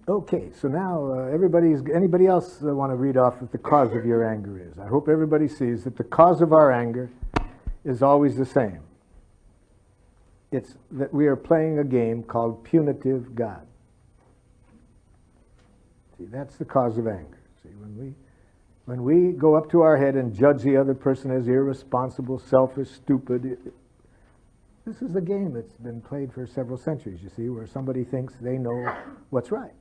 Okay, so now anybody else want to read off what the cause of your anger is? I hope everybody sees that the cause of our anger is always the same. It's that we are playing a game called punitive God. See, that's the cause of anger. See, when we go up to our head and judge the other person as irresponsible, selfish, stupid, this is a game that's been played for several centuries, you see, where somebody thinks they know what's right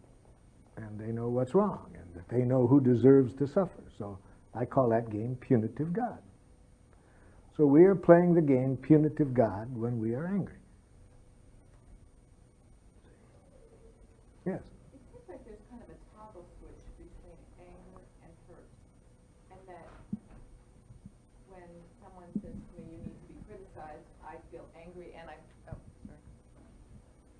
and they know what's wrong and that they know who deserves to suffer. So I call that game punitive God. So we are playing the game punitive God when we are angry. Yes? It seems like there's kind of a toggle switch between anger and hurt. And that when someone says to me, you need to be criticized, I feel angry and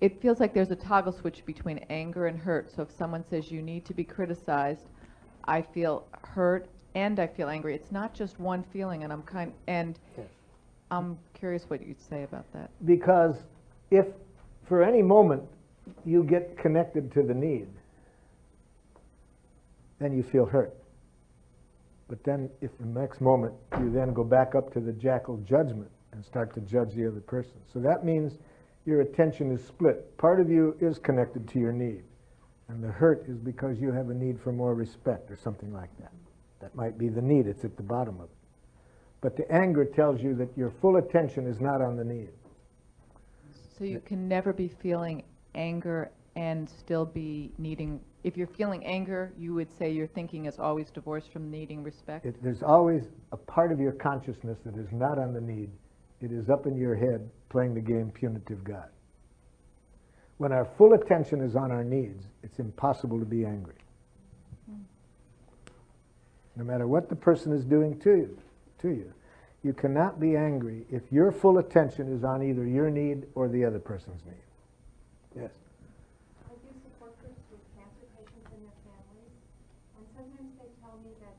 it feels like there's a toggle switch between anger and hurt. So if someone says you need to be criticized, I feel hurt and I feel angry. It's not just one feeling, and Yes. I'm curious what you'd say about that. Because if for any moment you get connected to the need, then you feel hurt. But then if the next moment you then go back up to the jackal judgment and start to judge the other person. So that means your attention is split. Part of you is connected to your need, and the hurt is because you have a need for more respect or something like that. That might be the need, it's at the bottom of it. But the anger tells you that your full attention is not on the need. So you can never be feeling anger and still be needing, if you're feeling anger, you would say your thinking is always divorced from needing respect? There's always a part of your consciousness that is not on the need. It is up in your head playing the game punitive God. When our full attention is on our needs, it's impossible to be angry. No matter what the person is doing to you, you cannot be angry if your full attention is on either your need or the other person's need. Yes? I do support groups with cancer patients and their families, and sometimes they tell me that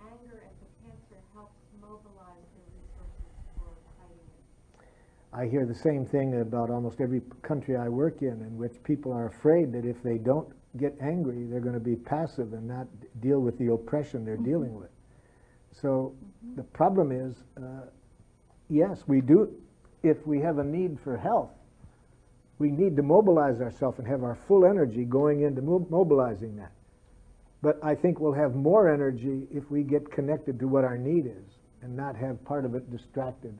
anger at the cancer helps mobilize their resources for fighting it. I hear the same thing about almost every country I work in which people are afraid that if they don't get angry, they're going to be passive and not deal with the oppression they're dealing with. So the problem is, yes, we do, if we have a need for health, we need to mobilize ourselves and have our full energy going into mobilizing that. But I think we'll have more energy if we get connected to what our need is and not have part of it distracted,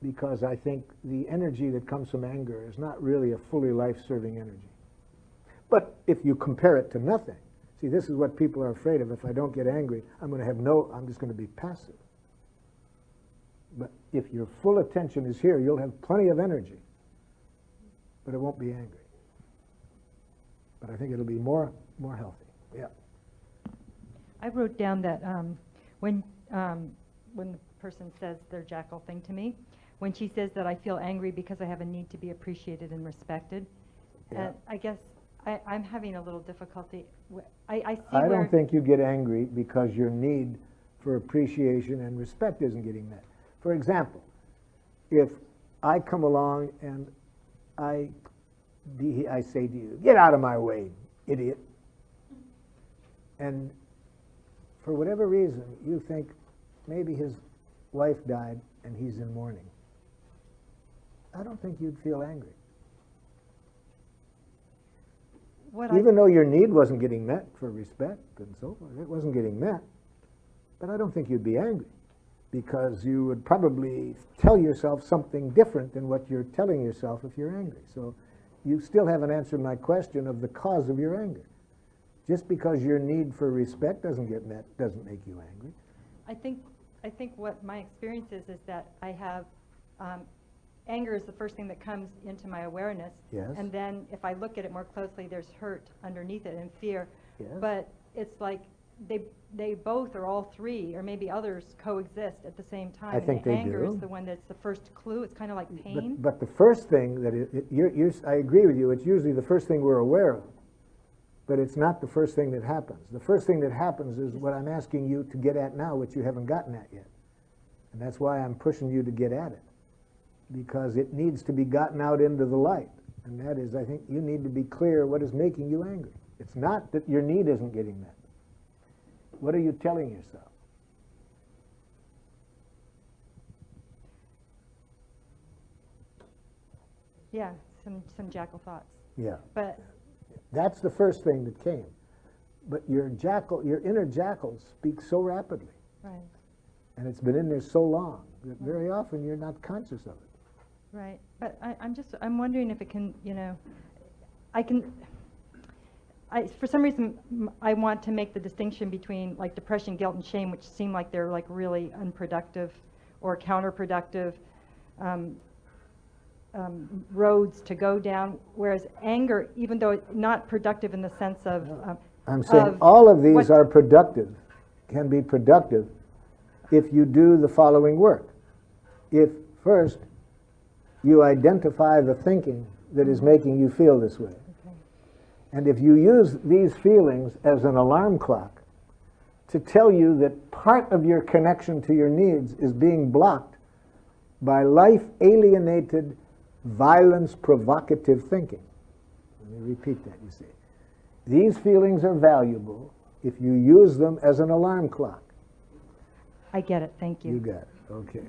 because I think the energy that comes from anger is not really a fully life-serving energy. But if you compare it to nothing, see, this is what people are afraid of. If I don't get angry, I'm just going to be passive. But if your full attention is here, you'll have plenty of energy, but it won't be angry. But I think it'll be more healthy. Yeah. I wrote down that when the person says their jackal thing to me, when she says that I feel angry because I have a need to be appreciated and respected, Yeah. and I guess I'm having a little difficulty. I see I where don't think you get angry because your need for appreciation and respect isn't getting met. For example, if I come along and I say to you, "Get out of my way, idiot," and for whatever reason you think maybe his wife died and he's in mourning, I don't think you'd feel angry. Even though your need wasn't getting met for respect and so forth, it wasn't getting met, but I don't think you'd be angry, because you would probably tell yourself something different than what you're telling yourself if you're angry. So you still haven't answered my question of the cause of your anger. Just because your need for respect doesn't get met doesn't make you angry. I think what my experience is that I have anger is the first thing that comes into my awareness. Yes. And then if I look at it more closely, there's hurt underneath it and fear. Yes. But it's like they both, or all three, or maybe others, coexist at the same time. I think and the they anger do. is the one that's the first clue. It's kind of like pain. But the first thing that I agree with you, it's usually the first thing we're aware of, but it's not the first thing that happens. The first thing that happens is what I'm asking you to get at now, which you haven't gotten at yet. And that's why I'm pushing you to get at it, because it needs to be gotten out into the light. And that is, I think you need to be clear what is making you angry. It's not that your need isn't getting met. What are you telling yourself? Yeah, some jackal thoughts. Yeah. But That's the first thing that came. But your inner jackal speaks so rapidly, right, and it's been in there so long that very often you're not conscious of it. right. But I'm wondering if it can, for some reason, I want to make the distinction between like depression, guilt, and shame, which seem like they're like really unproductive or counterproductive roads to go down, whereas anger, even though it's not productive in the sense of I'm saying all of these are productive, can be productive, if you do the following work. If first you identify the thinking that is making you feel this way. Okay. And if you use these feelings as an alarm clock to tell you that part of your connection to your needs is being blocked by life-alienated, violence-provocative thinking. Let me repeat that, you see. These feelings are valuable if you use them as an alarm clock. I get it. Thank you. You got it. Okay.